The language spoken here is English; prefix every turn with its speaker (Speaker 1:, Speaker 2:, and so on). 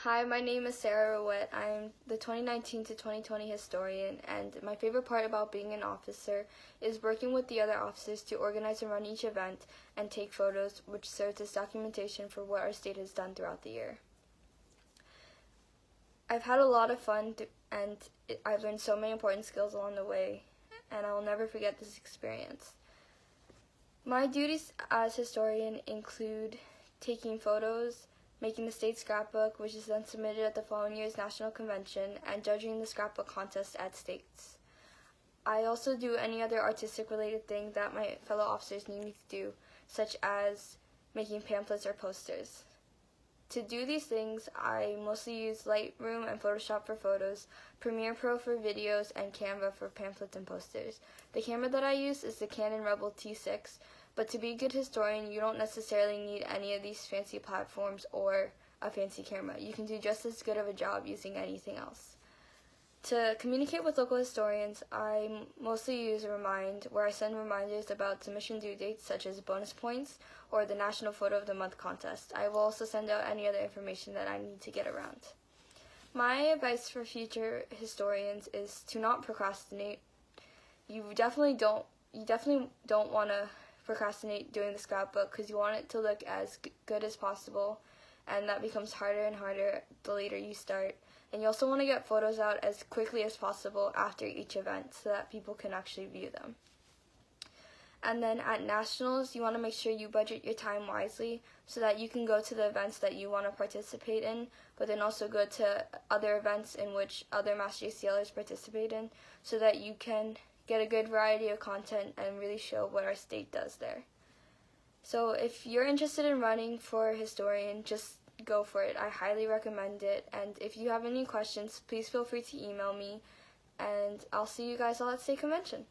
Speaker 1: Hi, my name is Sarah Rowett. I'm the 2019 to 2020 historian, and my favorite part about being an officer is working with the other officers to organize and run each event and take photos, which serves as documentation for what our state has done throughout the year. I've had a lot of fun and I've learned so many important skills along the way, and I will never forget this experience. My duties as historian include taking photos, making the state scrapbook, which is then submitted at the following year's national convention, and judging the scrapbook contest at states. I also do any other artistic related thing that my fellow officers need me to do, such as making pamphlets or posters. To do these things, I mostly use Lightroom and Photoshop for photos, Premiere Pro for videos, and Canva for pamphlets and posters. The camera that I use is the Canon Rebel T6, but to be a good historian, you don't necessarily need any of these fancy platforms or a fancy camera. You can do just as good of a job using anything else. To communicate with local historians, I mostly use Remind, where I send reminders about submission due dates such as bonus points or the National Photo of the Month contest. I will also send out any other information that I need to get around. My advice for future historians is to not procrastinate. You definitely don't want to procrastinate doing the scrapbook because you want it to look as good as possible, and that becomes harder and harder the later you start. And you also want to get photos out as quickly as possible after each event so that people can actually view them. And then at nationals, you want to make sure you budget your time wisely so that you can go to the events that you want to participate in, but then also go to other events in which other Master JCLers participate in so that you can get a good variety of content and really show what our state does there. So if you're interested in running for historian, just go for it. I highly recommend it. And if you have any questions, please feel free to email me. And I'll see you guys all at State Convention.